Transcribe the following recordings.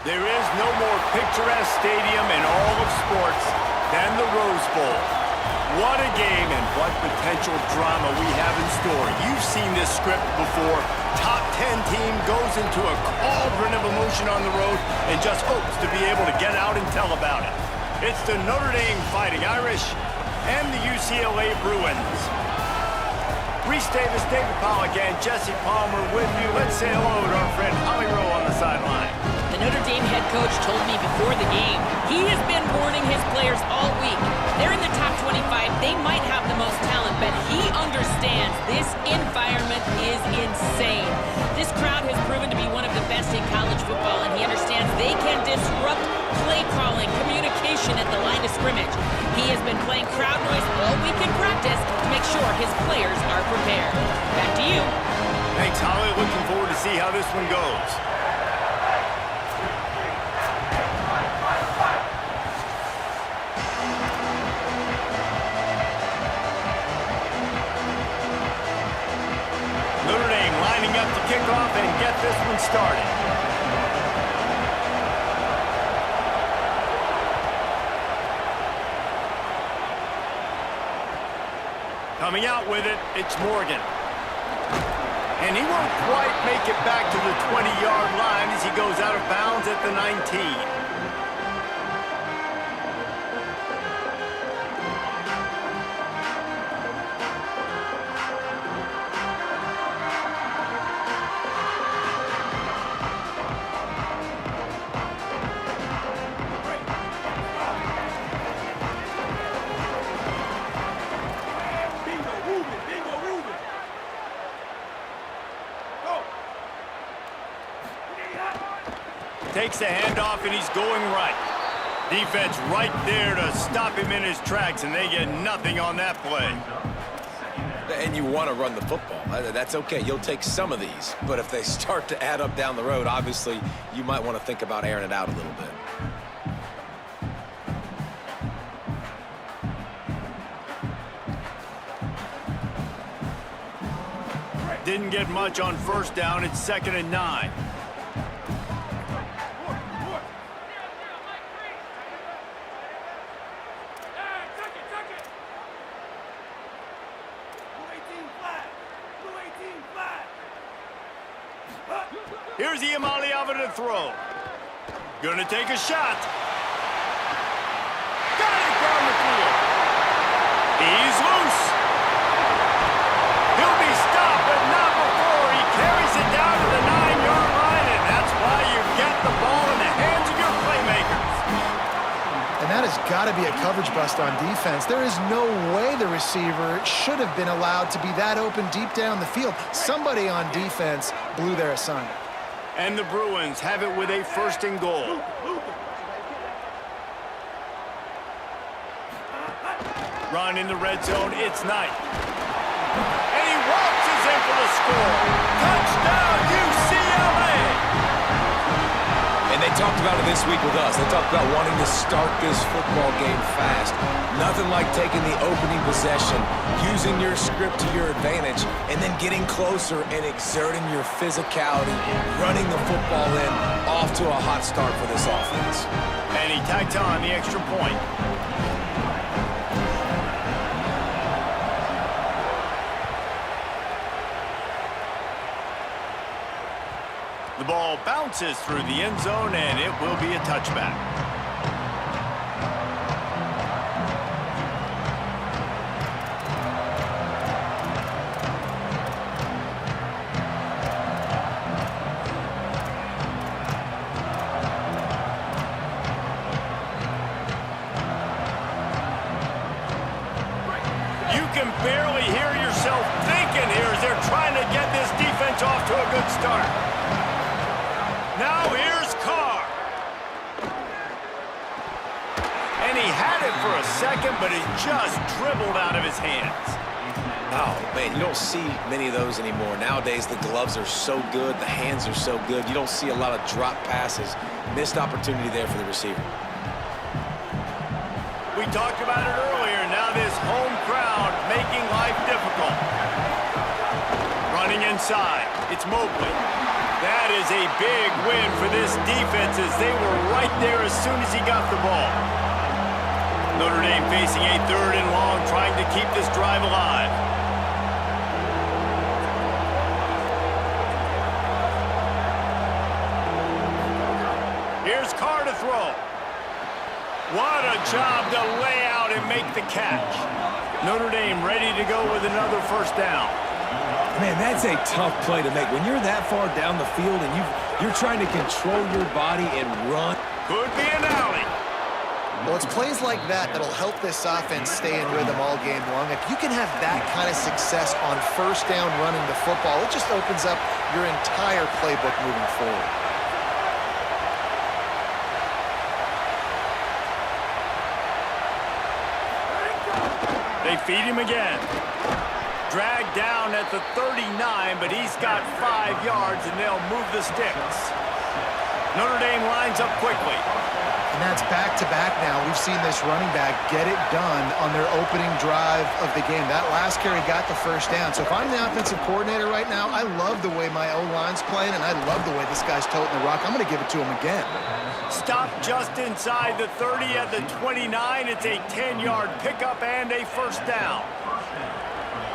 There is no more picturesque stadium in all of sports than the Rose Bowl. What a game and what potential drama we have in store. You've seen this script before. Top 10 team goes into a cauldron of emotion on the road and just hopes to be able to get out and tell about it. It's the Notre Dame Fighting Irish and the UCLA Bruins. Reese Davis, David Pollack, and Jesse Palmer with you. Let's say hello to our friend Holly Rowe on the sideline. The Notre Dame head coach told me before the game he has been warning his players all week. They're in the top 25. They might have the most talent, but he understands this environment is insane. This crowd has proven to be one of the best in college football, and he understands they can disrupt play calling, communication at the line of scrimmage. He has been playing crowd noise all week in practice to make sure his players are prepared. Back to you. Thanks, Holly. Looking forward to see how this one goes. Notre Dame lining up to kick off and get this one started. Coming out with it, it's Morgan. And he won't quite make it back to the 20-yard line as he goes out of bounds at the 19. Takes the handoff, and he's going right. Defense right there to stop him in his tracks, and they get nothing on that play. And you want to run the football. That's okay. You'll take some of these. But if they start to add up down the road, obviously, you might want to think about airing it out a little bit. Didn't get much on first down. It's 2nd and 9. Here's Iamaleava to throw. Gonna take a shot. Got it down the field. He's loose. He'll be stopped, but not before he carries it down to the 9-yard line, and that's why you get the ball in the hands of your playmakers. And that has got to be a coverage bust on defense. There is no way the receiver should have been allowed to be that open deep down the field. Somebody on defense blew their assignment. And the Bruins have it with a 1st and goal. Run in the red zone, it's Knight. And he waltzes in for the score. Touchdown, UCLA! And they talked about it this week with us. They talked about wanting to start this football game fast. Nothing like taking the opening possession, using your script to your advantage, and then getting closer and exerting your physicality, running the football in, off to a hot start for this offense. And he tacked on the extra point. The ball bounces through the end zone, and it will be a touchback. You can barely hear yourself thinking here as they're trying to get this defense off to a good start. Now here's Carr. And he had it for a second, but it just dribbled out of his hands. Oh, man, you don't see many of those anymore. Nowadays, the gloves are so good, the hands are so good. You don't see a lot of drop passes. Missed opportunity there for the receiver. We talked about it earlier. Now this home crowd making life difficult. Running inside. It's Mobley. That is a big win for this defense as they were right there as soon as he got the ball. Notre Dame facing a 3rd and long, trying to keep this drive alive. Here's Carr to throw. What a job to lay out and make the catch. Notre Dame ready to go with another 1st down. Man, that's a tough play to make. When you're that far down the field and you're trying to control your body and run. Could be an alley. Well, it's plays like that that'll help this offense stay in rhythm all game long. If you can have that kind of success on 1st down running the football, it just opens up your entire playbook moving forward. They feed him again. Dragged down at the 39, but he's got 5 yards, and they'll move the sticks. Notre Dame lines up quickly. And that's back-to-back now. We've seen this running back get it done on their opening drive of the game. That last carry got the 1st down. So if I'm the offensive coordinator right now, I love the way my O-line's playing, and I love the way this guy's toting the rock. I'm going to give it to him again. Stop just inside the 30 at the 29. It's a 10-yard pickup and a 1st down.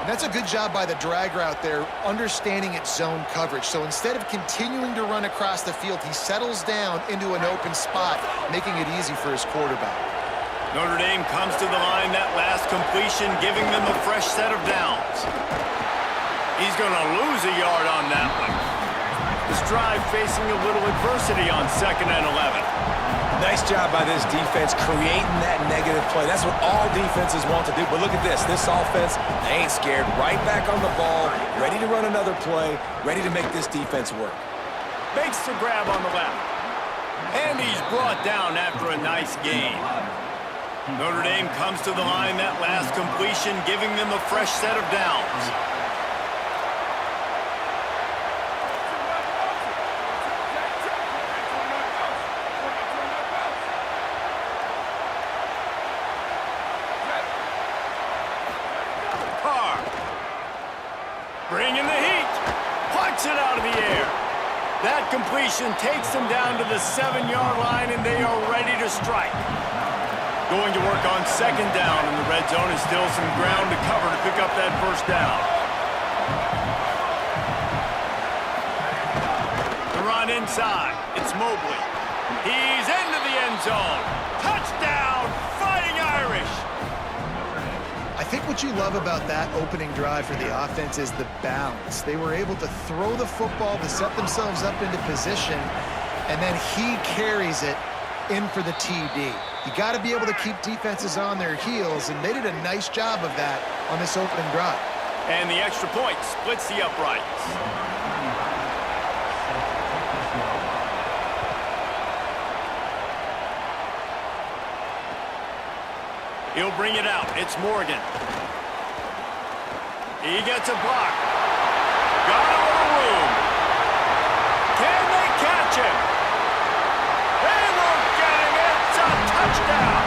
And that's a good job by the drag route there, understanding its zone coverage. So instead of continuing to run across the field, he settles down into an open spot, making it easy for his quarterback. Notre Dame comes to the line, that last completion, giving them a fresh set of downs. He's going to lose a yard on that one. This drive facing a little adversity on 2nd and 11. Nice job by this defense creating that negative play. That's what all defenses want to do. But look at this. This offense, they ain't scared. Right back on the ball, ready to run another play, ready to make this defense work. Makes the grab on the left. And he's brought down after a nice gain. Notre Dame comes to the line, that last completion, giving them a fresh set of downs. Bringing the heat. Punts it out of the air. That completion takes them down to the 7-yard line, and they are ready to strike. Going to work on 2nd down, and the red zone is still some ground to cover to pick up that 1st down. The run inside. It's Mobley. He's into the end zone. Touchdown, Fighting Irish. I think what you love about that opening drive for the offense is the balance. They were able to throw the football to set themselves up into position, and then he carries it in for the TD. You got to be able to keep defenses on their heels, and they did a nice job of that on this opening drive. And the extra point splits the uprights. He'll bring it out. It's Morgan. He gets a block. Got a little room. Can they catch him? They won't get him. It's a touchdown.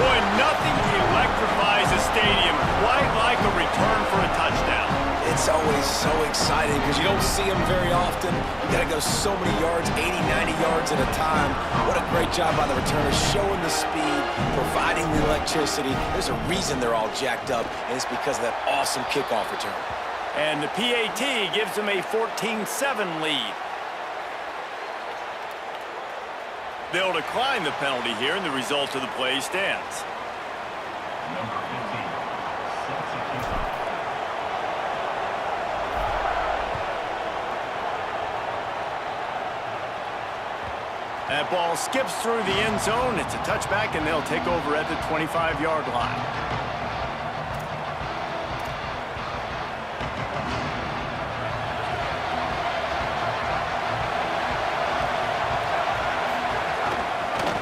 Boy, nothing electrifies a stadium quite like a return for a touchdown. It's always so exciting because you don't see them very often. You got to go so many yards, 80, 90 yards at a time. What a great job by the returners, showing the speed, providing the electricity. There's a reason they're all jacked up, and it's because of that awesome kickoff return. And the PAT gives them a 14-7 lead. They'll decline the penalty here, and the result of the play stands. That ball skips through the end zone. It's a touchback, and they'll take over at the 25-yard line.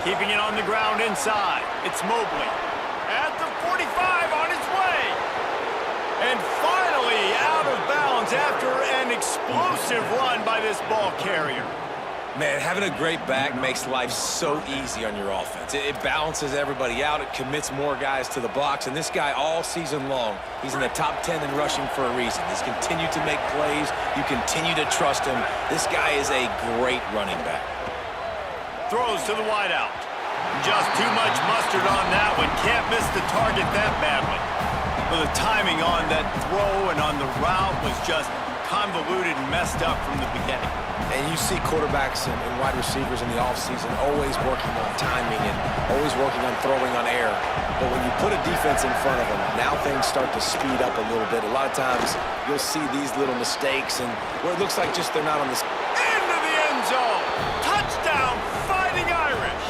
Keeping it on the ground inside. It's Mobley. At the 45 on his way. And finally out of bounds after an explosive run by this ball carrier. Man, having a great back makes life so easy on your offense. It balances everybody out. It commits more guys to the box. And this guy all season long, he's in the top 10 in rushing for a reason. He's continued to make plays. You continue to trust him. This guy is a great running back. Throws to the wideout. Just too much mustard on that one. Can't miss the target that badly. Well, the timing on that throw and on the route was just convoluted and messed up from the beginning. And you see quarterbacks and wide receivers in the offseason always working on timing and always working on throwing on air. But when you put a defense in front of them, now things start to speed up a little bit. A lot of times you'll see these little mistakes and where it looks like just they're not on the... Into the end zone. Touchdown, Fighting Irish.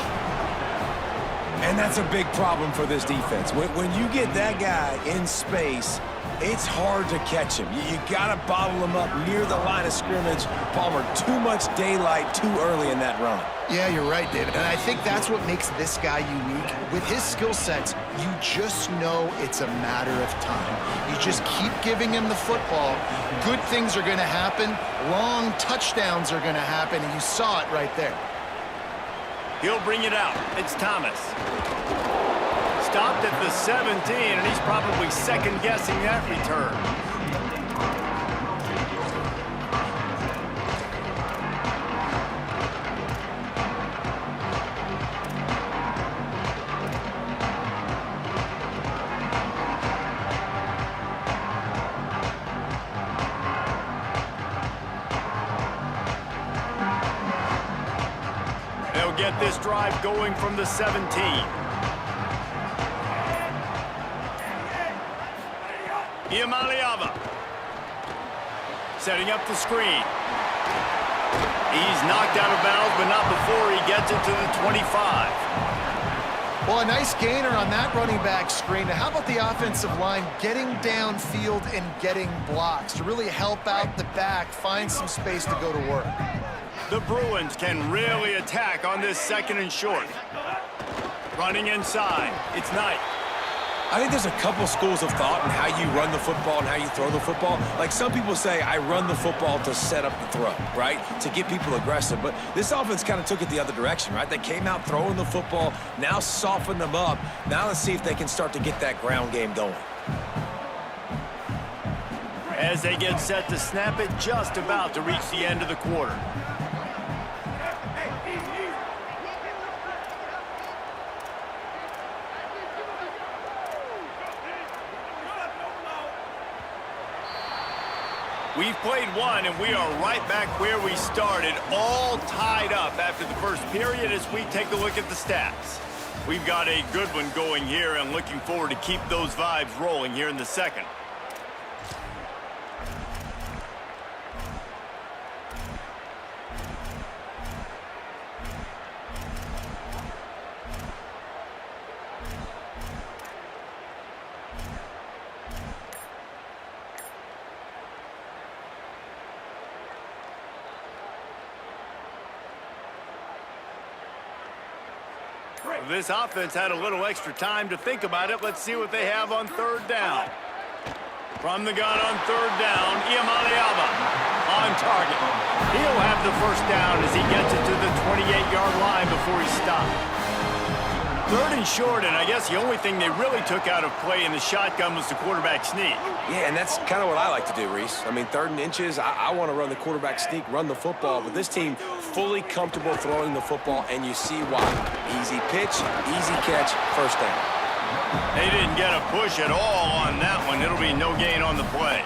And that's a big problem for this defense. When you get that guy in space, it's hard to catch him. You got to bottle him up near the line of scrimmage. Palmer, too much daylight too early in that run. Yeah, you're right, David. And I think that's what makes this guy unique. With his skill sets, you just know it's a matter of time. You just keep giving him the football. Good things are going to happen. Long touchdowns are going to happen, and you saw it right there. He'll bring it out. It's Thomas. Stopped at the 17, and he's probably second-guessing that return. They'll get this drive going from the 17. Iamaleava setting up the screen. He's knocked out of bounds, but not before he gets it to the 25. Well, a nice gainer on that running back screen. Now, how about the offensive line getting downfield and getting blocks to really help out the back, find some space to go to work? The Bruins can really attack on this second and short. Running inside, it's Knight. I think there's a couple schools of thought in how you run the football and how you throw the football. Like some people say, I run the football to set up the throw, right? To get people aggressive. But this offense kind of took it the other direction, right? They came out throwing the football, now softened them up. Now let's see if they can start to get that ground game going. As they get set to snap it, just about to reach the end of the quarter. We've played one, and we are right back where we started, all tied up after the first period as we take a look at the stats. We've got a good one going here, and looking forward to keep those vibes rolling here in the second. This offense had a little extra time to think about it. Let's see what they have on third down. From the gun on third down, Iamaleava on target. He'll have the first down as he gets it to the 28-yard line before he stopped. Third and short, and I guess the only thing they really took out of play in the shotgun was the quarterback sneak. Yeah, and that's kind of what I like to do, Reese. I mean, third and inches, I want to run the quarterback sneak, run the football, but this team fully comfortable throwing the football, and you see why. Easy pitch, easy catch, first down. They didn't get a push at all on that one. It'll be no gain on the play.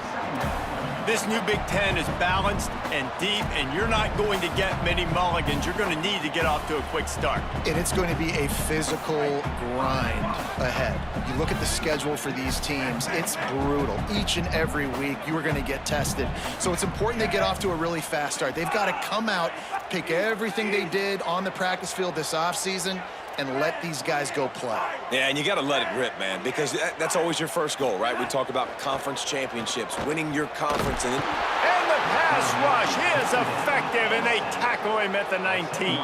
This new Big Ten is balanced and deep, and you're not going to get many mulligans. You're going to need to get off to a quick start. And it's going to be a physical grind ahead. You look at the schedule for these teams, it's brutal. Each and every week, you are going to get tested. So it's important they get off to a really fast start. They've got to come out, pick everything they did on the practice field this offseason, and let these guys go play. Yeah, and you got to let it rip, man, because that's always your first goal, right? We talk about conference championships, winning your conference. And the pass rush is effective, and they tackle him at the 19.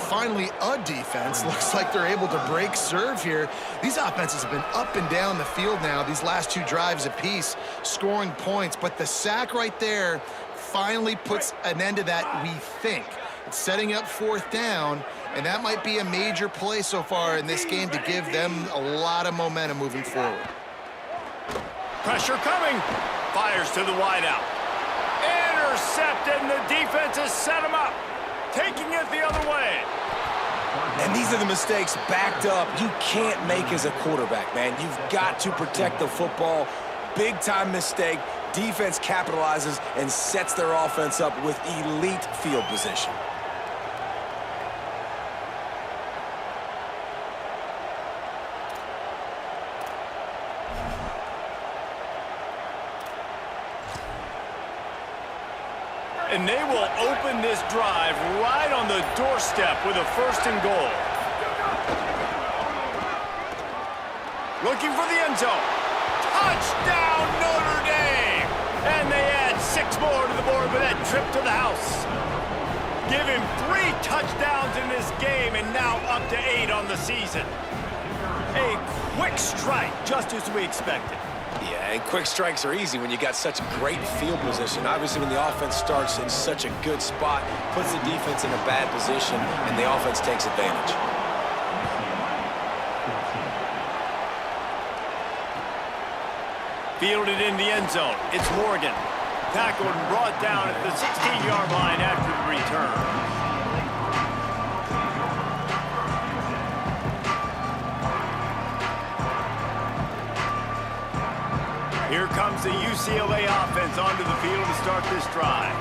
Finally, a defense. Looks like they're able to break serve here. These offenses have been up and down the field now, these last two drives apiece, scoring points. But the sack right there finally puts an end to that, we think. It's setting up fourth down, and that might be a major play so far in this game to give them a lot of momentum moving forward. Pressure coming. Fires to the wideout. Intercepted, and the defense has set him up. Taking it the other way. And these are the mistakes backed up you can't make as a quarterback, man. You've got to protect the football. Big-time mistake. Defense capitalizes and sets their offense up with elite field position. And they will open this drive right on the doorstep with a 1st and goal. Looking for the end zone. Touchdown, Notre Dame! And they add 6 more to the board with that trip to the house. Give him 3 touchdowns in this game and now up to 8 on the season. A quick strike, just as we expected. Yeah, and quick strikes are easy when you got such great field position. Obviously, when the offense starts in such a good spot, puts the defense in a bad position, and the offense takes advantage. Fielded in the end zone. It's Morgan. Tackled and brought down at the 16-yard line after the return. Here comes the UCLA offense onto the field to start this drive.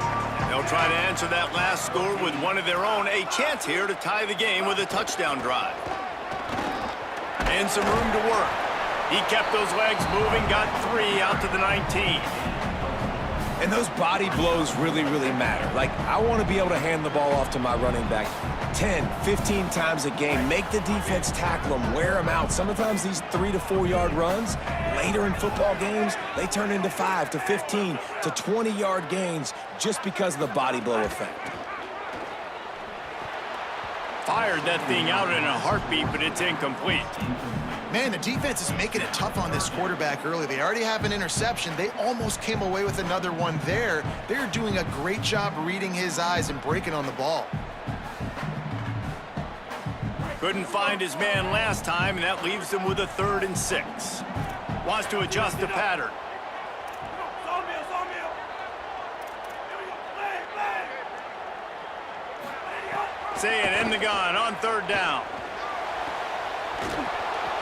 They'll try to answer that last score with one of their own. A chance here to tie the game with a touchdown drive. And some room to work. He kept those legs moving, got 3 out to the 19. And those body blows really, really matter. Like, I want to be able to hand the ball off to my running back 10, 15 times a game. Make the defense tackle them, wear them out. Sometimes these 3 to 4 yard runs, later in football games, they turn into 5 to 15 to 20 yard gains just because of the body blow effect. Fired that thing out in a heartbeat, but it's incomplete. Man, the defense is making it tough on this quarterback early. They already have an interception. They almost came away with another one there. They're doing a great job reading his eyes and breaking on the ball. Couldn't find his man last time, and that leaves him with a 3rd and 6. Wants to adjust the pattern. Saying in the gun on 3rd down.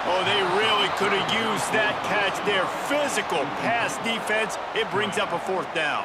Oh, they really could have used that catch there. Physical pass defense. It brings up a 4th down.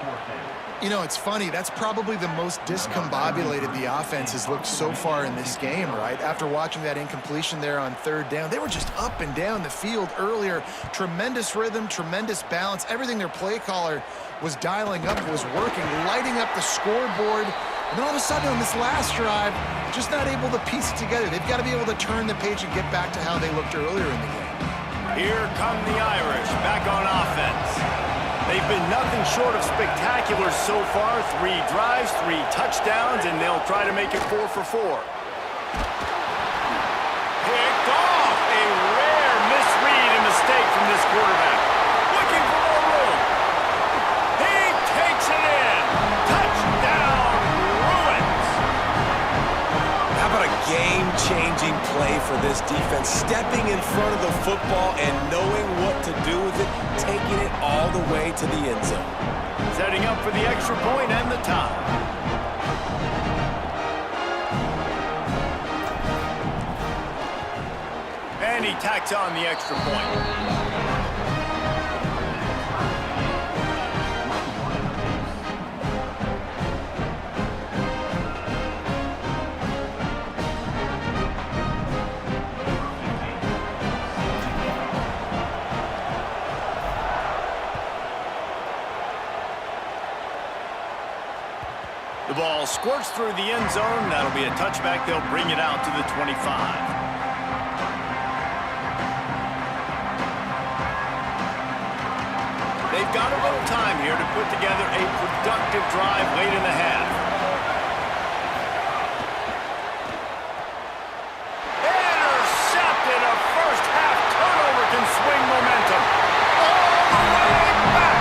You know, it's funny. That's probably the most discombobulated the offense has looked so far in this game, right? After watching that incompletion there on 3rd down, they were just up and down the field earlier. Tremendous rhythm, tremendous balance. Everything their play caller was dialing up was working, lighting up the scoreboard. And then all of a sudden on this last drive, just not able to piece it together. They've got to be able to turn the page and get back to how they looked earlier in the game. Here come the Irish back on offense. They've been nothing short of spectacular so far. 3 drives, 3 touchdowns, and they'll try to make it 4 for 4. Picked off. A rare misread and mistake from this quarterback. Looking for more room. He takes it in. Touchdown, Bruins. How about a game-changing play for this defense? Stepping in front of the football and knowing what to do with it, taking it all the way to the end zone. Setting up for the extra point and the tie. And he tacks on the extra point. The ball squirts through the end zone. That'll be a touchback. They'll bring it out to the 25. They've got a little time here to put together a productive drive late in the half. Intercepted. A first half turnover can swing momentum. All the way back.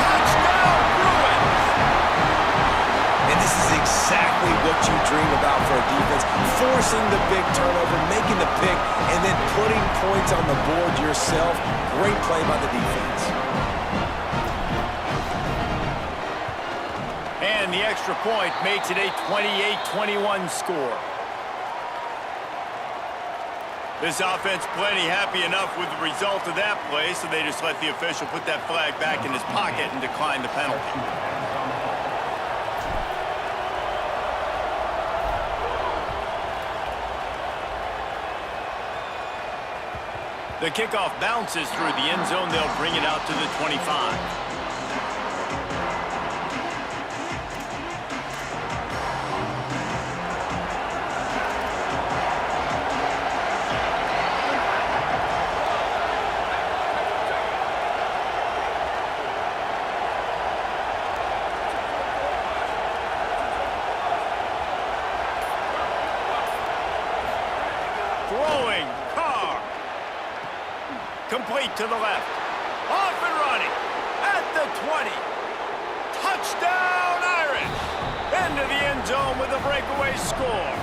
Touchdown, Bruins. And this is exactly what you dream forcing the big turnover, making the pick, and then putting points on the board yourself. Great play by the defense. And the extra point makes it a 28-21 score. This offense plenty happy enough with the result of that play, so they just let the official put that flag back in his pocket and decline the penalty. The kickoff bounces through the end zone. They'll bring it out to the 25. Throwing, Carr. Complete to the left. Off and running. At the 20. Touchdown, Irish. Into the end zone with a breakaway score.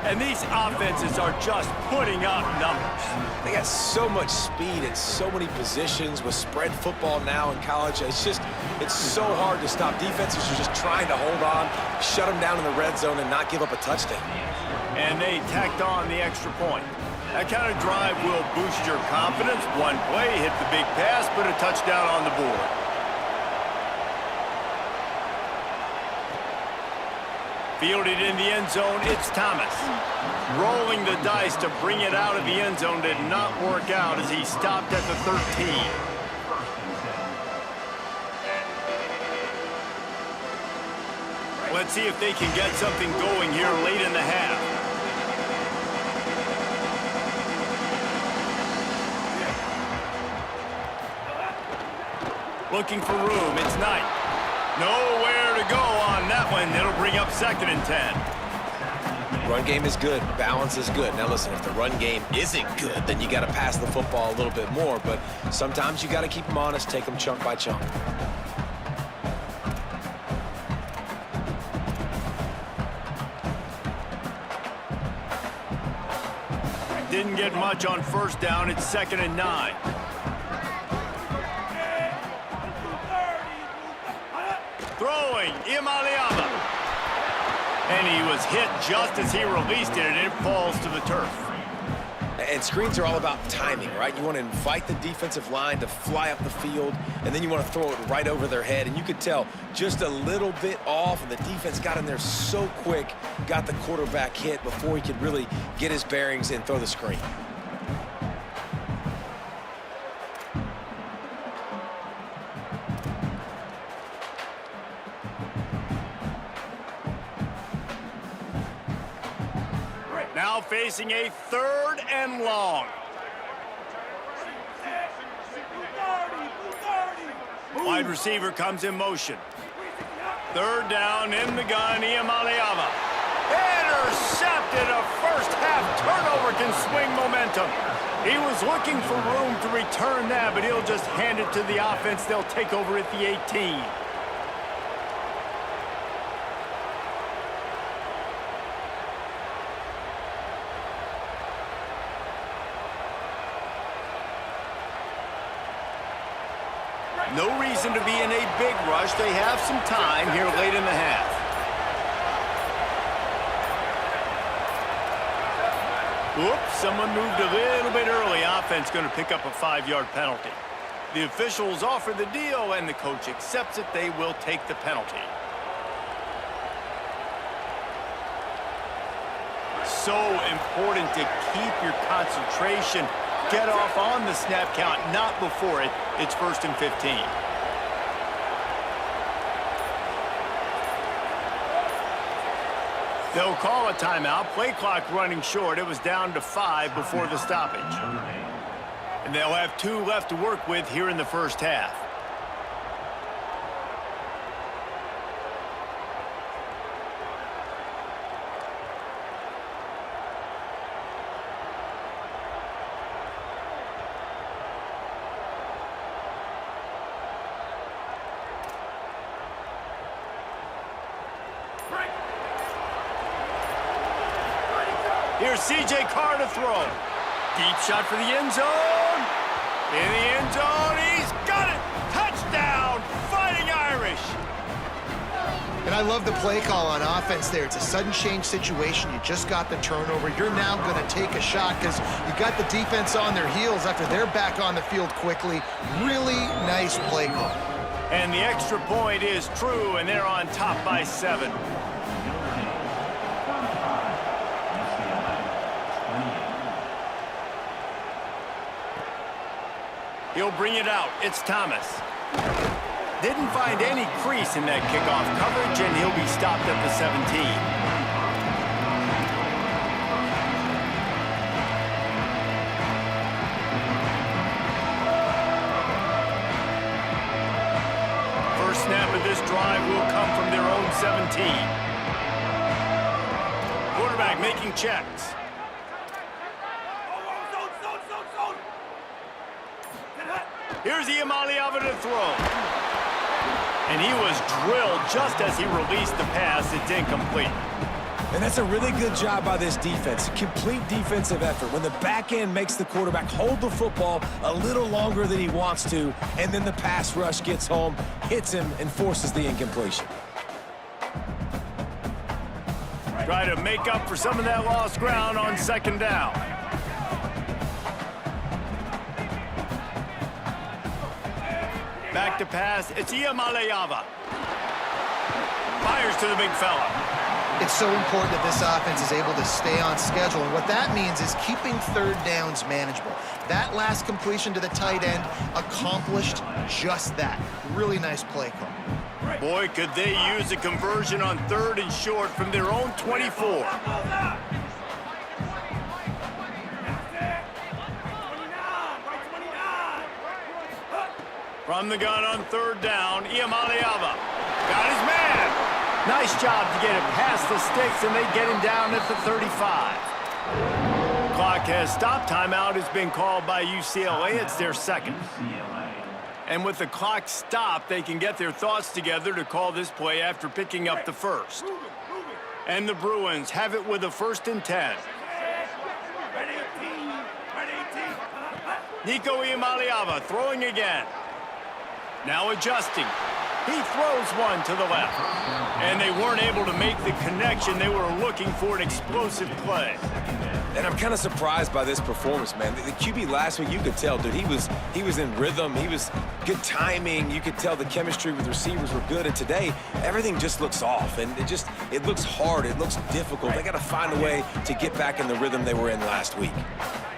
And these offenses are just putting up numbers. They got so much speed at so many positions with spread football now in college. It's so hard to stop. Defenses are just trying to hold on, shut them down in the red zone, and not give up a touchdown. And they tacked on the extra point. That kind of drive will boost your confidence. One play, hit the big pass, put a touchdown on the board. Fielded in the end zone, it's Thomas. Rolling the dice to bring it out of the end zone did not work out as he stopped at the 13. Let's see if they can get something going here late in the half. Looking for room, it's Knight. Nowhere to go on that one. It'll bring up 2nd and 10. Run game is good. Balance is good. Now listen, if the run game isn't good, then you got to pass the football a little bit more. But sometimes you got to keep them honest, take them chunk by chunk. Didn't get much on first down. It's 2nd and 9. Throwing, Imaliava. And he was hit just as he released it, and it falls to the turf. And screens are all about timing, right? You want to invite the defensive line to fly up the field, and then you want to throw it right over their head. And you could tell just a little bit off, and the defense got in there so quick, got the quarterback hit before he could really get his bearings and throw the screen. Now facing a 3rd and long. Wide receiver comes in motion. 3rd down in the gun, Iamaleava. Intercepted. A first half turnover can swing momentum. He was looking for room to return that, but he'll just hand it to the offense. They'll take over at the 18. No reason to be in a big rush. They have some time here late in the half. Whoops, someone moved a little bit early. Offense going to pick up a 5-yard penalty. The officials offer the deal, and the coach accepts it. They will take the penalty. So important to keep your concentration. Get off on the snap count, not before it. It's 1st and 15. They'll call a timeout. Play clock running short. It was down to 5 before the stoppage. And they'll have 2 left to work with here in the first half. Here's C.J. Carr to throw. Deep shot for the end zone. In the end zone, he's got it. Touchdown, Fighting Irish. And I love the play call on offense there. It's a sudden change situation. You just got the turnover. You're now going to take a shot because you got the defense on their heels after they're back on the field quickly. Really nice play call. And the extra point is true, and they're on top by 7. He'll bring it out. It's Thomas. Didn't find any crease in that kickoff coverage, and he'll be stopped at the 17. First snap of this drive will come from their own 17. Quarterback making checks. Here's Iamaleava to throw. And he was drilled just as he released the pass. It's incomplete. And that's a really good job by this defense. Complete defensive effort. When the back end makes the quarterback hold the football a little longer than he wants to, and then the pass rush gets home, hits him, and forces the incompletion. Try to make up for some of that lost ground on second down. Back to pass. It's Iamaleava. Fires to the big fella. It's so important that this offense is able to stay on schedule, and what that means is keeping third downs manageable. That last completion to the tight end accomplished just that. Really nice play call. Boy, could they use a conversion on 3rd and short from their own 24. From the gun on 3rd down, Iamaleava got his man. Nice job to get it past the sticks, and they get him down at the 35. Clock has stopped. Timeout has been called by UCLA. It's their second. And with the clock stopped, they can get their thoughts together to call this play after picking up the first. And the Bruins have it with a 1st and 10. Nico Iamaleava throwing again. Now adjusting. He throws one to the left. And they weren't able to make the connection. They were looking for an explosive play. And I'm kind of surprised by this performance, man. The QB last week, you could tell, dude, he was in rhythm. He was good timing. You could tell the chemistry with receivers were good. And today, everything just looks off. And it looks hard. It looks difficult. They got to find a way to get back in the rhythm they were in last week.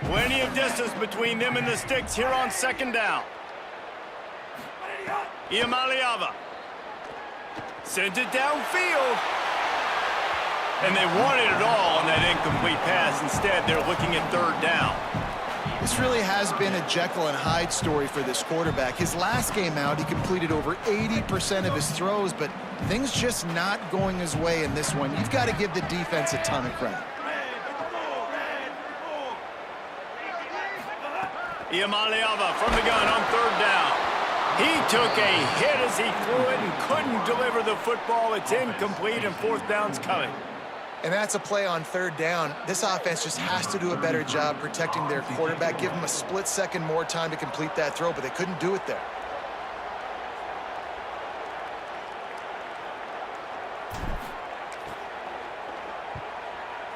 Plenty of distance between them and the sticks here on 2nd down. Iamaleava sends it downfield. And they wanted it all on that incomplete pass. Instead, they're looking at 3rd down. This really has been a Jekyll and Hyde story for this quarterback. His last game out, he completed over 80% of his throws, but things just not going his way in this one. You've got to give the defense a ton of credit. Iamaleava from the gun on 3rd down. He took a hit as he threw it and couldn't deliver the football. It's incomplete, and 4th down's coming. And that's a play on 3rd down. This offense just has to do a better job protecting their quarterback. Give them a split second more time to complete that throw, but they couldn't do it there.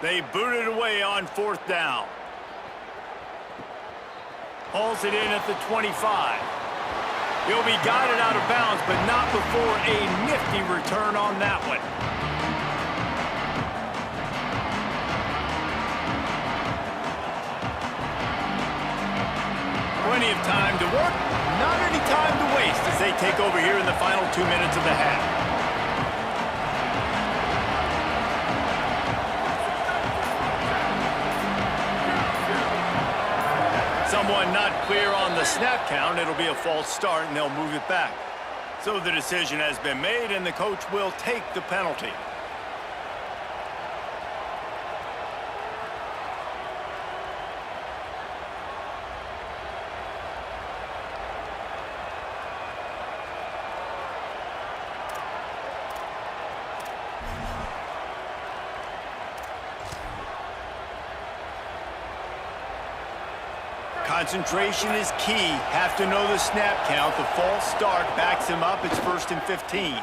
They booted away on 4th down. Hauls it in at the 25. He'll be guided out of bounds, but not before a nifty return on that one. Plenty of time to work, not any time to waste as they take over here in the final 2 minutes of the half. Someone not clear on the snap count. It'll be a false start, and they'll move it back. So the decision has been made, and the coach will take the penalty. Concentration is key. Have to know the snap count. The false start backs him up. It's 1st and 15.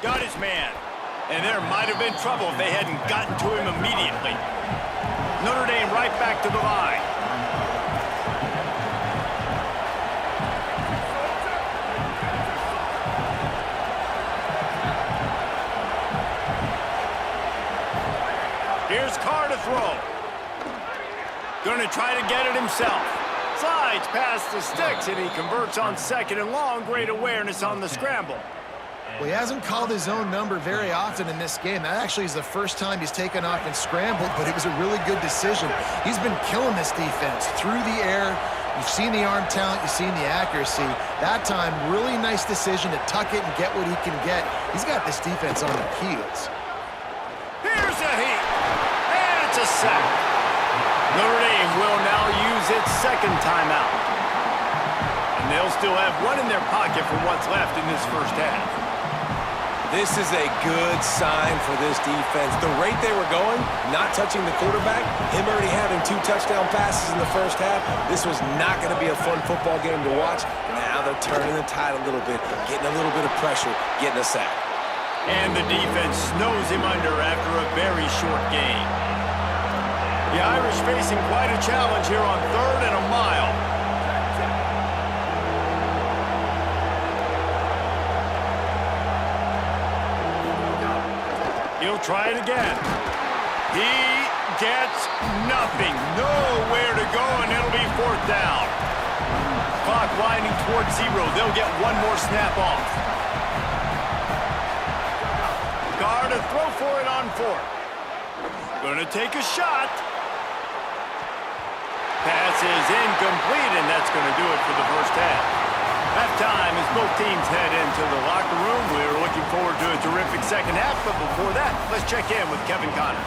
Got his man. And there might have been trouble if they hadn't gotten to him immediately. Notre Dame right back to the line. Here's Carr to throw. Going to try to get it himself. Slides past the sticks, and he converts on 2nd and long. Great awareness on the scramble. Well, he hasn't called his own number very often in this game. That actually is the first time he's taken off and scrambled, but it was a really good decision. He's been killing this defense through the air. You've seen the arm talent, you've seen the accuracy. That time, really nice decision to tuck it and get what he can get. He's got this defense on their heels. Here's a heat, and it's a sack. Notre Dame will now use its 2nd timeout. And they'll still have one in their pocket for what's left in this first half. This is a good sign for this defense. The rate they were going, not touching the quarterback, him already having 2 touchdown passes in the first half, this was not going to be a fun football game to watch. Now they're turning the tide a little bit, getting a little bit of pressure, getting a sack. And the defense snows him under after a very short game. The Irish facing quite a challenge here on 3rd and a mile. He'll try it again. He gets nothing. Nowhere to go, and it'll be 4th down. Clock winding towards 0. They'll get one more snap off. Carr to throw for it on 4th. Gonna take a shot. Pass is incomplete, and that's gonna do it for the first half. Halftime as both teams head into the locker room. We're looking forward to a terrific second half, but before that, let's check in with Kevin Connors.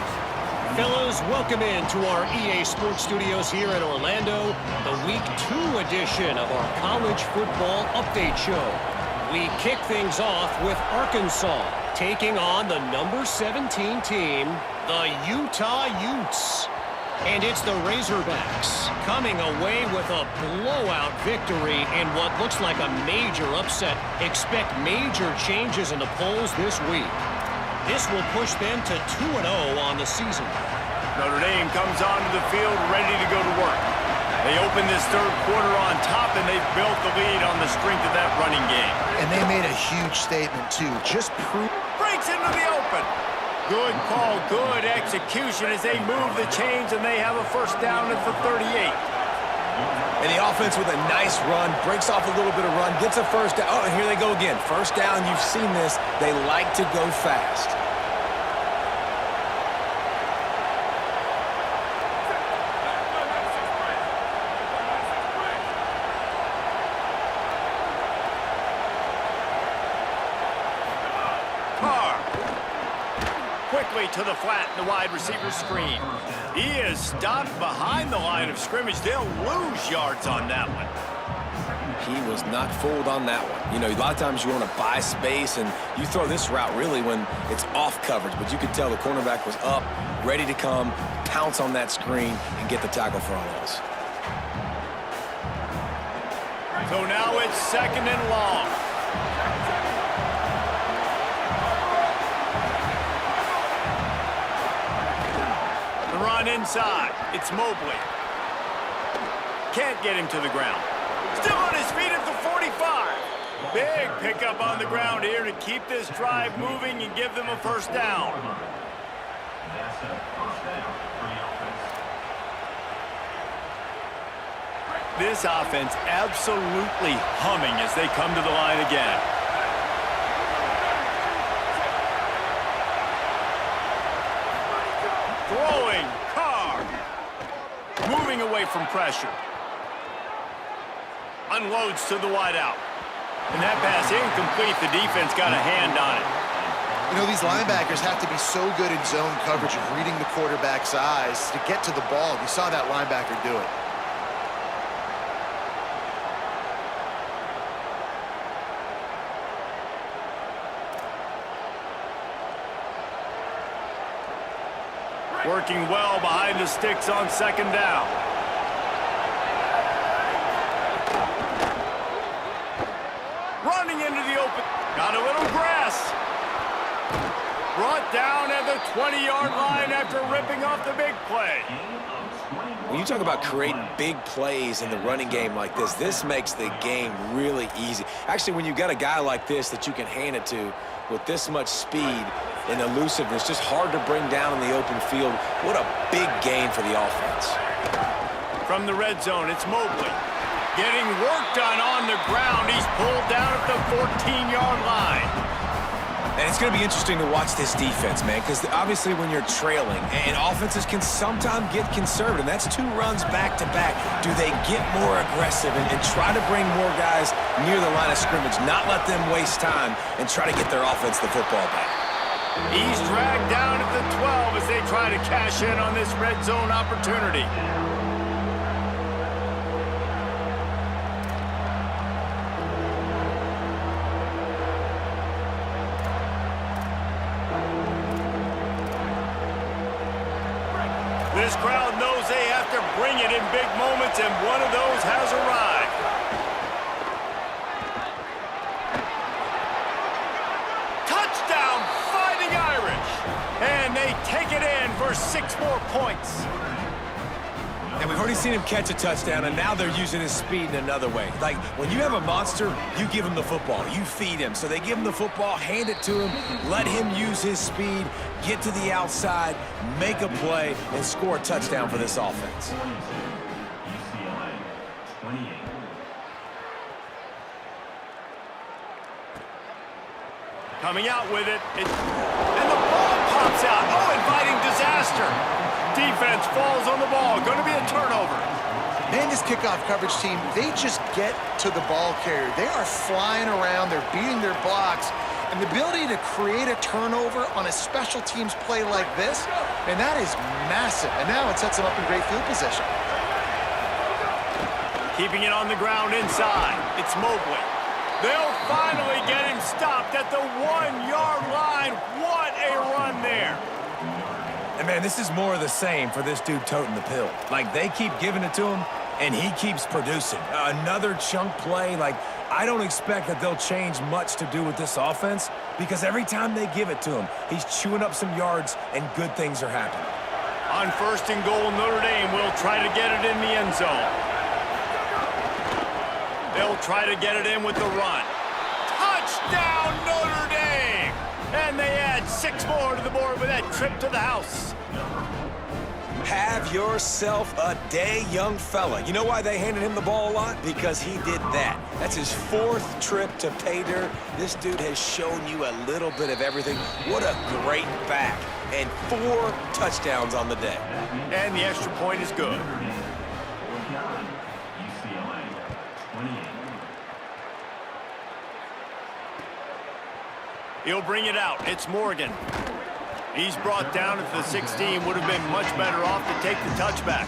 Fellas, welcome into our EA Sports Studios here in Orlando, the Week 2 edition of our College Football Update Show. We kick things off with Arkansas taking on the number 17 team, the Utah Utes. And it's the Razorbacks coming away with a blowout victory in what looks like a major upset. Expect major changes in the polls this week. This will push them to 2-0 on the season. Notre Dame comes onto the field ready to go to work. They open this 3rd quarter on top, and they've built the lead on the strength of that running game. And they made a huge statement, too. Just prove... Breaks into the open. Good call, good execution as they move the chains, and they have a 1st down at the 38. And the offense with a nice run, breaks off a little bit of run, gets a 1st down. Oh, and here they go again. 1st down, you've seen this. They like to go fast. To the flat in the wide receiver screen. He is stopped behind the line of scrimmage. They'll lose yards on that one. He was not fooled on that one. You know, a lot of times you want to buy space, and you throw this route really when it's off coverage, but you could tell the cornerback was up, ready to come, pounce on that screen, and get the tackle for a loss. So now it's 2nd and long. Run inside. It's Mobley. Can't get him to the ground. Still on his feet at the 45. Big pickup on the ground here to keep this drive moving and give them a 1st down. This offense absolutely humming as they come to the line again. Throwing, Carr. Moving away from pressure. Unloads to the wideout. And that pass incomplete. The defense got a hand on it. You know, these linebackers have to be so good in zone coverage of reading the quarterback's eyes to get to the ball. You saw that linebacker do it. Working well behind the sticks on 2nd down. Running into the open. Got a little grass. Brought down at the 20-yard line after ripping off the big play. When you talk about creating big plays in the running game like this makes the game really easy. Actually, when you've got a guy like this that you can hand it to with this much speed and elusiveness, just hard to bring down in the open field. What a big gain for the offense. From the red zone, it's Mobley. Getting work done on the ground. He's pulled down at the 14-yard line. And it's going to be interesting to watch this defense, man, because obviously when you're trailing, and offenses can sometimes get conservative. That's 2 runs back-to-back. Do they get more aggressive and try to bring more guys near the line of scrimmage, not let them waste time, and try to get their offense the football back? He's dragged down at the 12 as they try to cash in on this red zone opportunity. This crowd knows they have to bring it in big moments, and one of those has arrived. Touchdown, Fighting Irish! And they take it in for 6 more points. And we've already seen him catch a touchdown, and now they're using his speed in another way. Like, when you have a monster, you give him the football. You feed him. So they give him the football, hand it to him, let him use his speed, get to the outside, make a play, and score a touchdown for this offense. Coming out with it, and the ball pops out. Oh, inviting disaster. Defense falls on the ball. Going to be a turnover. Man, this kickoff coverage team, they just get to the ball carrier. They are flying around. They're beating their blocks. And the ability to create a turnover on a special teams play like this, and that is massive. And now it sets them up in great field position. Keeping it on the ground inside. It's Mobley. They'll finally get him stopped at the 1-yard line. What a run there. And, man, this is more of the same for this dude toting the pill. Like, they keep giving it to him, and he keeps producing. Another chunk play. Like, I don't expect that they'll change much to do with this offense because every time they give it to him, he's chewing up some yards, and good things are happening. On 1st and goal, Notre Dame will try to get it in the end zone. They'll try to get it in with the run. Touchdown, Notre Dame! And they add 6 more to the board with that trip to the house. Have yourself a day, young fella. You know why they handed him the ball a lot? Because he did that. That's his 4th trip to pay dirt. This dude has shown you a little bit of everything. What a great back. And 4 touchdowns on the day. And the extra point is good. He'll bring it out. It's Morgan. He's brought down at the 16. Would have been much better off to take the touchback.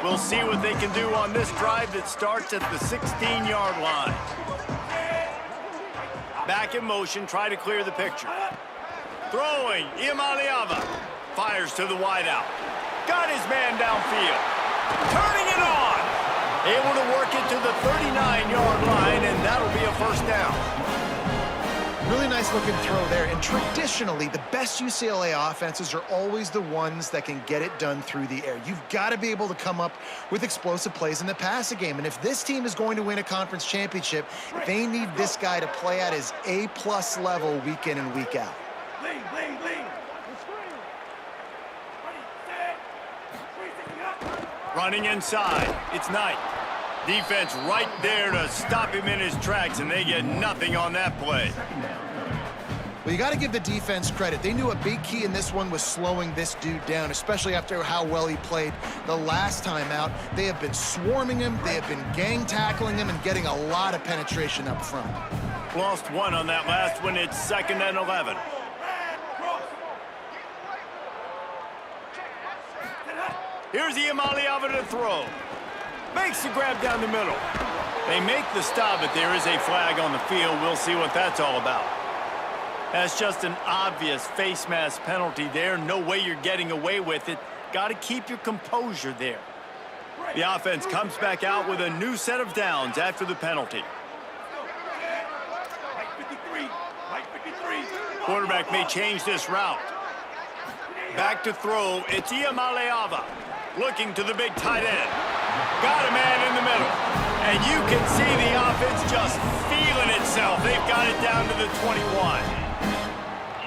We'll see what they can do on this drive that starts at the 16-yard line. Back in motion, try to clear the picture. Throwing, Iamaleava. Fires to the wideout. Got his man downfield. Turning it on. Able to work it to the 39-yard line, and that'll be a first down. Really nice looking throw there. And traditionally, the best UCLA offenses are always the ones that can get it done through the air. You've got to be able to come up with explosive plays in the passing game. And if this team is going to win a conference championship, they need this guy to play at his A-plus level week in and week out. Running inside, it's Knight. Defense right there to stop him in his tracks, and they get nothing on that play. Well, you got to give the defense credit. They knew a big key in this one was slowing this dude down, especially after how well he played the last time out. They have been swarming him, they have been gang tackling him, and getting a lot of penetration up front. Lost 1 on that last one. It's 2nd and 11. Here's Iamaleava to throw. Makes the grab down the middle. They make the stop, but there is a flag on the field. We'll see what that's all about. That's just an obvious face mask penalty there. No way you're getting away with it. Got to keep your composure there. The offense comes back out with a new set of downs after the penalty. Quarterback may change this route. Back to throw. It's Iamaleava looking to the big tight end. Got a man in the middle. And you can see the offense just feeling itself. They've got it down to the 21.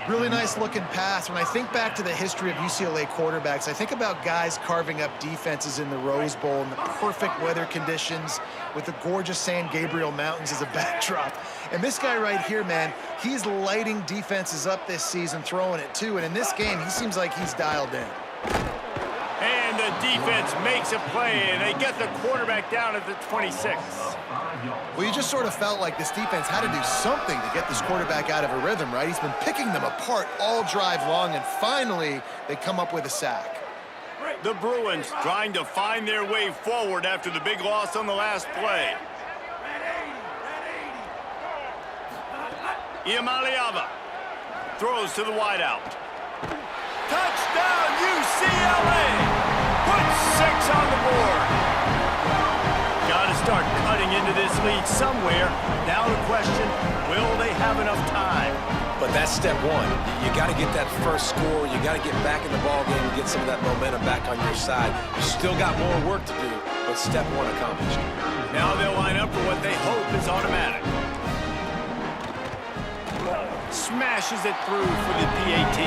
Really nice looking pass. When I think back to the history of UCLA quarterbacks, I think about guys carving up defenses in the Rose Bowl in the perfect weather conditions with the gorgeous San Gabriel Mountains as a backdrop. And this guy right here, man, he's lighting defenses up this season, throwing it too. And in this game, he seems like he's dialed in. And the defense makes a play, and they get the quarterback down at the 26. Well, you just sort of felt like this defense had to do something to get this quarterback out of a rhythm, right? He's been picking them apart all drive long, and finally they come up with a sack. The Bruins trying to find their way forward after the big loss on the last play. Iamaleava throws to the wideout. Touchdown, UCLA! Put 6 on the board. Got to start cutting into this lead somewhere. Now the question, will they have enough time? But that's step one. You got to get that first score. You got to get back in the ball game and get some of that momentum back on your side. You still got more work to do, but step one accomplished. Now they'll line up for what they hope is automatic. Smashes it through for the PAT.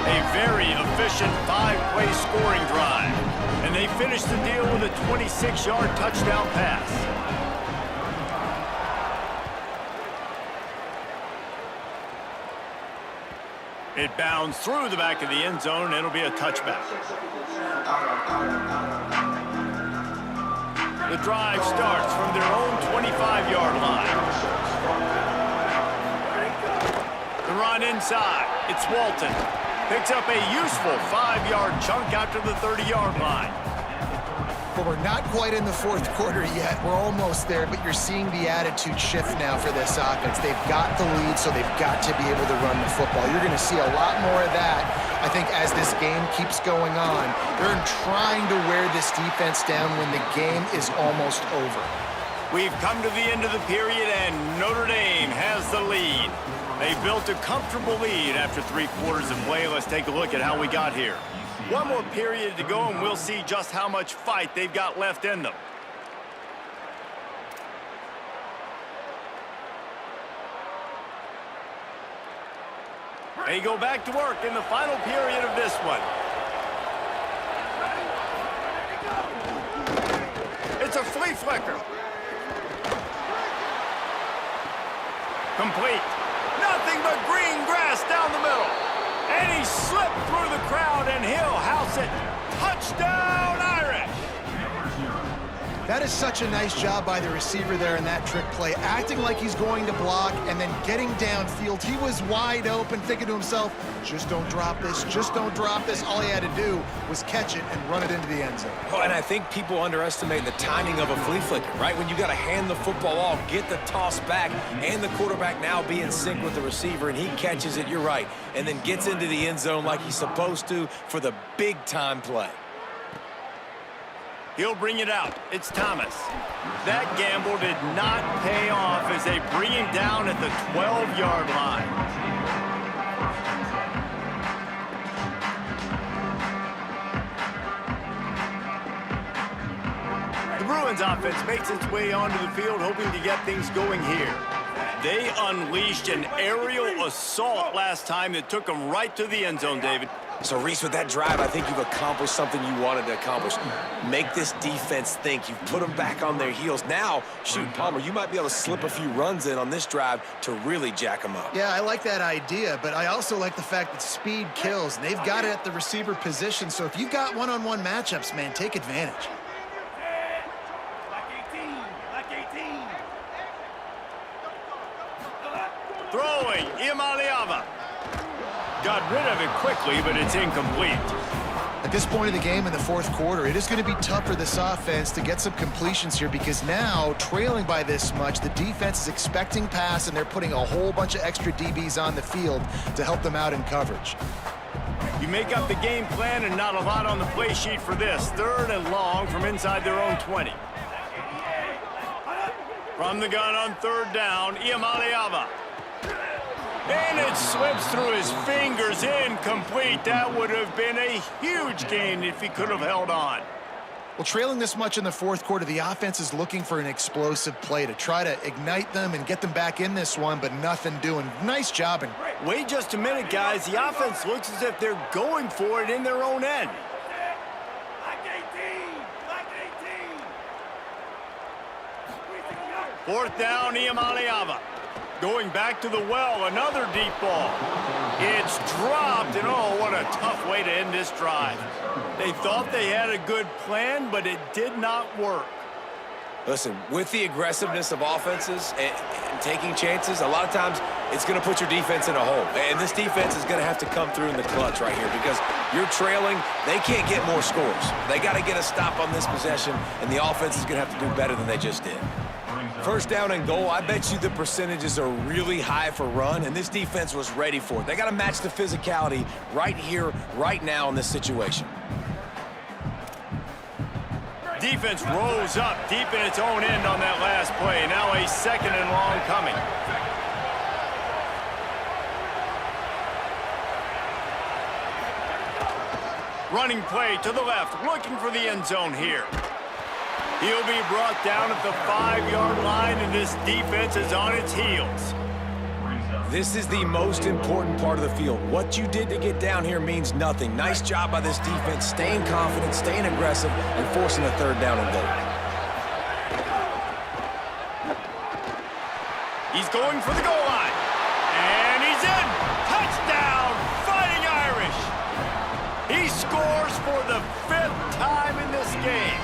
A very efficient 5-play scoring drive. And they finish the deal with a 26-yard touchdown pass. It bounds through the back of the end zone. It'll be a touchback. The drive starts from their own 25-yard line. The run inside. It's Walton. Picks up a useful 5-yard chunk after the 30-yard line. But we're not quite in the fourth quarter yet. We're almost there, but you're seeing the attitude shift now for this offense. They've got the lead, so they've got to be able to run the football. You're going to see a lot more of that, I think, as this game keeps going on. They're trying to wear this defense down when the game is almost over. We've come to the end of the period, and Notre Dame has the lead. They built a comfortable lead after 3 quarters of play. Let's take a look at how we got here. One more period to go, and we'll see just how much fight they've got left in them. They go back to work in the final period of this one. It's a flea flicker. Complete. Nothing but green grass down the middle. And he slipped through the crowd, and he'll house it. Touchdown, Irish! That is such a nice job by the receiver there in that trick play, acting like he's going to block and then getting downfield. He was wide open, thinking to himself, just don't drop this, just don't drop this. All he had to do was catch it and run it into the end zone. Oh, and I think people underestimate the timing of a flea flicker, right? When you got to hand the football off, get the toss back, and the quarterback now be in sync with the receiver, and he catches it, you're right, and then gets into the end zone like he's supposed to for the big-time play. He'll bring it out. It's Thomas. That gamble did not pay off as they bring him down at the 12-yard line. The Bruins offense makes its way onto the field, hoping to get things going here. They unleashed an aerial assault last time that took them right to the end zone, David. So, Reese, with that drive, I think you've accomplished something you wanted to accomplish. Make this defense think. You've put them back on their heels. Now, shoot, Palmer, you might be able to slip a few runs in on this drive to really jack them up. Yeah, I like that idea, but I also like the fact that speed kills. And they've got it at the receiver position, so if you've got one-on-one matchups, man, take advantage. Throwing, Iamaleava. Got rid of it quickly, but it's incomplete. A At this point of the game in the fourth quarter, it is going to be tough for this offense to get some completions here because now, trailing by this much, the defense is expecting pass, and they're putting a whole bunch of extra DBs on the field to help them out in coverage. You make up the game plan and not a lot on the play sheet for this. 3rd and long from inside their own 20. From the gun on 3rd down, Iamaleava. And it slips through his fingers, incomplete. That would have been a huge gain if he could have held on. Well, trailing this much in the fourth quarter, the offense is looking for an explosive play to try to ignite them and get them back in this one, but nothing doing. Nice job. Wait just a minute, guys. The offense looks as if they're going for it in their own end. Fourth down, Iamaleava. Going back to the well, another deep ball. It's dropped, and oh, what a tough way to end this drive. They thought they had a good plan, but it did not work. Listen, with the aggressiveness of offenses and taking chances, a lot of times it's going to put your defense in a hole. And this defense is going to have to come through in the clutch right here because you're trailing. They can't get more scores. They got to get a stop on this possession, and the offense is going to have to do better than they just did. First down and goal, I bet you the percentages are really high for run, and this defense was ready for it. They got to match the physicality right here, right now in this situation. Defense rose up deep in its own end on that last play. Now a 2nd and long coming. Running play to the left, looking for the end zone here. He'll be brought down at the 5-yard line, and this defense is on its heels. This is the most important part of the field. What you did to get down here means nothing. Nice job by this defense, staying confident, staying aggressive, and forcing a 3rd down and goal. He's going for the goal line. And he's in. Touchdown, Fighting Irish. He scores for the 5th time in this game.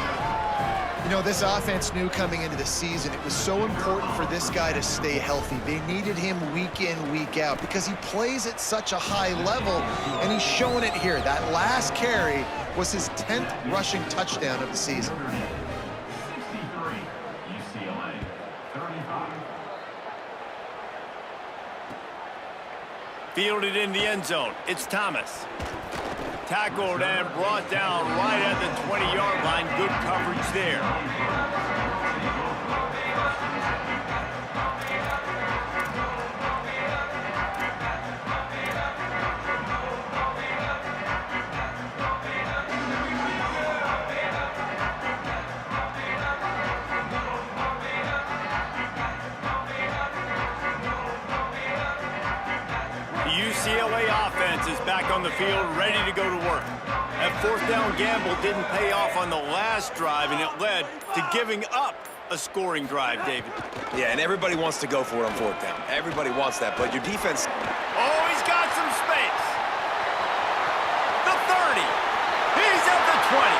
You know, this offense knew coming into the season it was so important for this guy to stay healthy. They needed him week in, week out because he plays at such a high level, and he's showing it here. That last carry was his 10th rushing touchdown of the season. 63, UCLA, 35. Fielded in the end zone. It's Thomas. Tackled and brought down right at the 20-yard line. Good coverage there. UCLA offense is back on the field, ready to go to work. That 4th down gamble didn't pay off on the last drive, and it led to giving up a scoring drive, David. Yeah, and everybody wants to go for it on 4th down. Everybody wants that, but your defense... Oh, he's got some space. The 30. He's at the 20.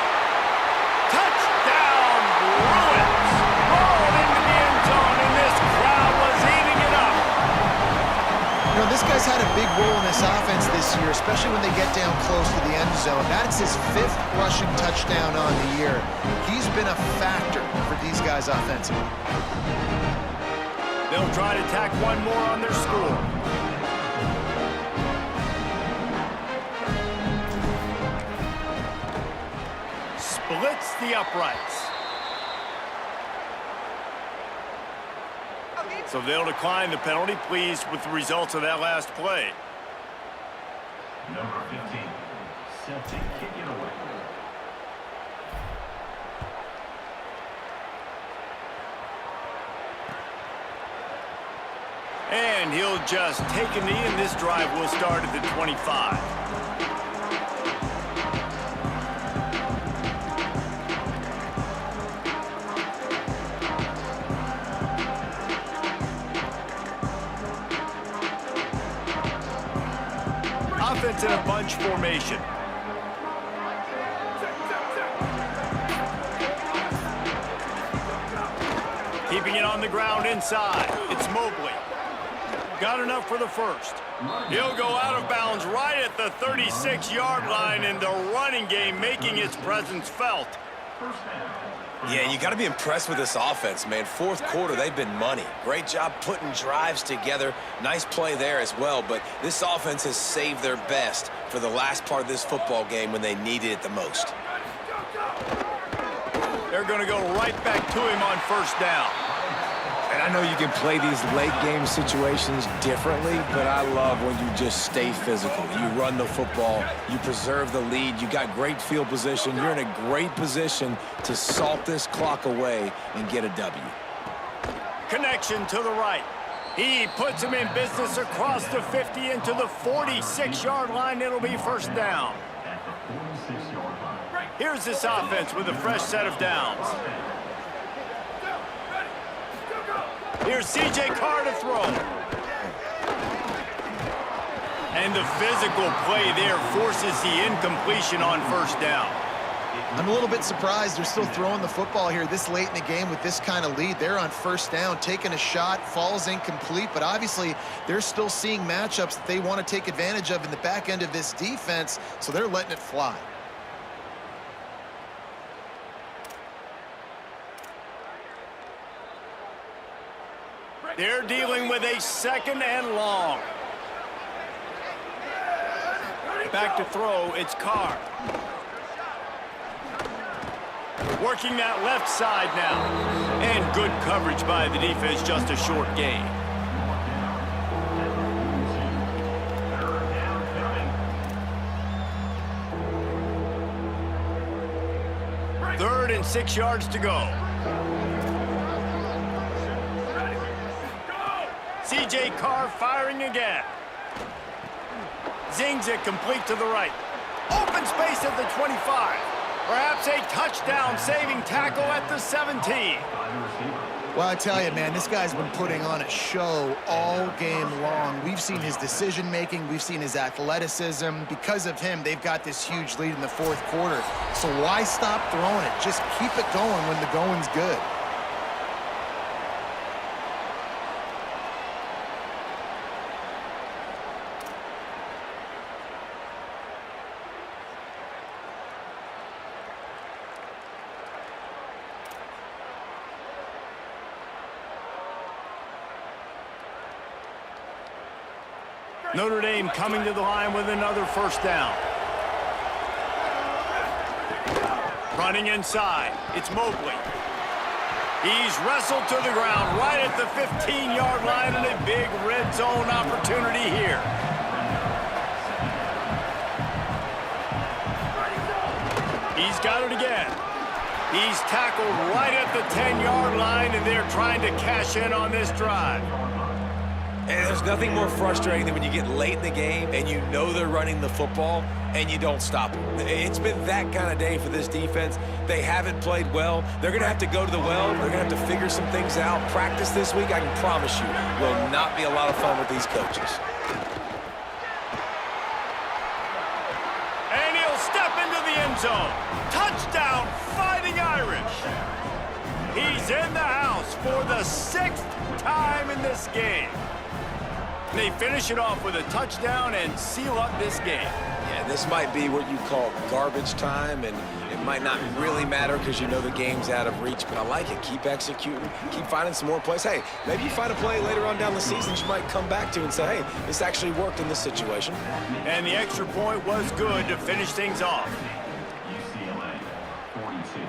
Touchdown, Bruins. Rolled into the end zone, and this crowd was eating it up. You know, this guy's had a big role in this offense this year, especially when they get down close to the end zone. That's his 5th rushing touchdown on the year. He's been a factor for these guys offensively. They'll try to tack one more on their score. Splits the uprights. So they'll decline the penalty, pleased with the results of that last play. Number 15, Celtic kick it away. And he'll just take a knee, and this drive will start at the 25. Offense in a bunch formation. Keeping it on the ground inside. It's Mobley. Got enough for the first. He'll go out of bounds right at the 36-yard line, and the running game making its presence felt. Yeah, you got to be impressed with this offense, man. Fourth quarter, they've been money. Great job putting drives together. Nice play there as well, but this offense has saved their best for the last part of this football game when they needed it the most. They're going to go right back to him on first down. And I know you can play these late game situations differently, but I love when you just stay physical. You run the football, you preserve the lead, you got great field position, you're in a great position to salt this clock away and get a W. Connection to the right. He puts him in business across the 50 into the 46-yard line. It'll be first down. Here's this offense with a fresh set of downs. Here's C.J. Carr to throw. And the physical play there forces the incompletion on first down. I'm a little bit surprised they're still throwing the football here this late in the game with this kind of lead. They're on first down, taking a shot, falls incomplete, but obviously they're still seeing matchups that they want to take advantage of in the back end of this defense, so they're letting it fly. They're dealing with a second and long. Back to throw, it's Carr. Working that left side now. And good coverage by the defense, just a short gain. Third and 6 yards to go. C.J. Carr firing again. Zings it complete to the right. Open space at the 25. Perhaps a touchdown-saving tackle at the 17. Well, I tell you, man, this guy's been putting on a show all game long. We've seen his decision-making. We've seen his athleticism. Because of him, they've got this huge lead in the fourth quarter. So why stop throwing it? Just keep it going when the going's good. Notre Dame coming to the line with another first down. Running inside, it's Mobley. He's wrestled to the ground right at the 15-yard line, and a big red zone opportunity here. He's got it again. He's tackled right at the 10-yard line, and they're trying to cash in on this drive. And there's nothing more frustrating than when you get late in the game and you know they're running the football and you don't stop them. It's been that kind of day for this defense. They haven't played well. They're going to have to go to the well. They're going to have to figure some things out. Practice this week, I can promise you, will not be a lot of fun with these coaches. And he'll step into the end zone. Touchdown, Fighting Irish. He's in the house for the 6th time in this game. They finish it off with a touchdown and seal up this game. Yeah, this might be what you call garbage time, and it might not really matter because you know the game's out of reach, but I like it. Keep executing, keep finding some more plays. Hey, maybe you find a play later on down the season you might come back to and say, hey, this actually worked in this situation. And the extra point was good to finish things off. UCLA, 42.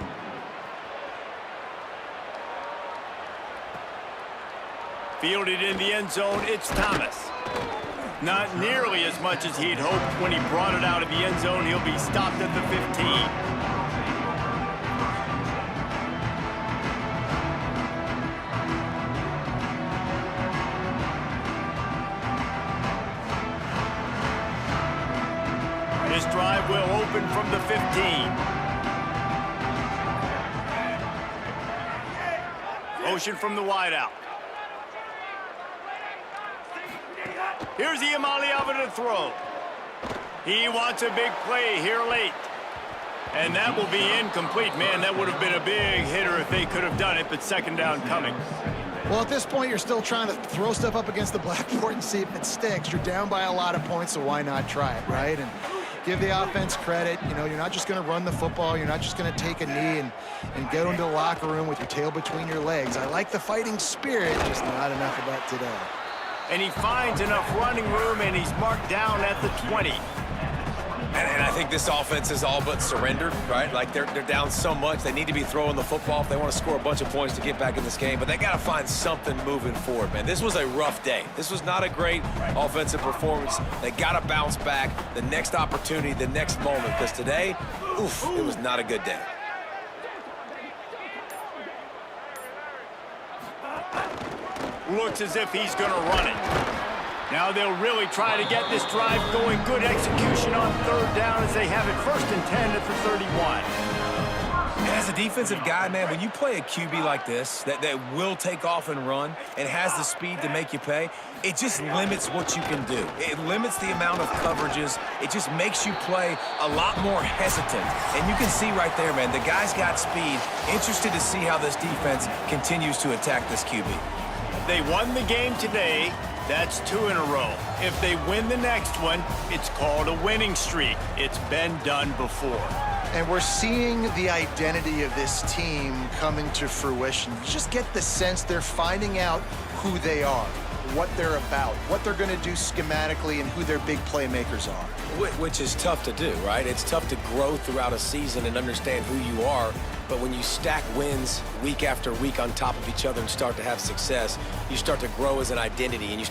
Fielded in the end zone, it's Thomas. Not nearly as much as he'd hoped when he brought it out of the end zone. He'll be stopped at the 15. This drive will open from the 15. Motion from the wideout. Here's the Iamaleava to throw. He wants a big play here late. And that will be incomplete. Man, that would have been a big hitter if they could have done it, but second down coming. Well, at this point, you're still trying to throw stuff up against the blackboard and see if it sticks. You're down by a lot of points, so why not try it, right? And give the offense credit. You know, you're not just going to run the football. You're not just going to take a knee and go into the locker room with your tail between your legs. I like the fighting spirit, just not enough of that today. And he finds enough running room, and he's marked down at the 20. And I think this offense is all but surrendered, right? Like, they're down so much. They need to be throwing the football if they want to score a bunch of points to get back in this game. But they got to find something moving forward, man. This was a rough day. This was not a great offensive performance. They got to bounce back the next opportunity, the next moment. Because today, oof, it was not a good day. Looks as if he's going to run it. Now they'll really try to get this drive going. Good execution on third down as they have it 1st and 10 at the 31. And as a defensive guy, man, when you play a QB like this that will take off and run and has the speed to make you pay, it just limits what you can do. It limits the amount of coverages. It just makes you play a lot more hesitant. And you can see right there, man, the guy's got speed. Interested to see how this defense continues to attack this QB. They won the game today. That's 2 in a row. If they win the next one, it's called a winning streak. It's been done before. And we're seeing the identity of this team coming to fruition. You just get the sense they're finding out who they are, what they're about, what they're going to do schematically, and who their big playmakers are. Which is tough to do, right? It's tough to grow throughout a season and understand who you are. But when you stack wins week after week on top of each other and start to have success, you start to grow as an identity and you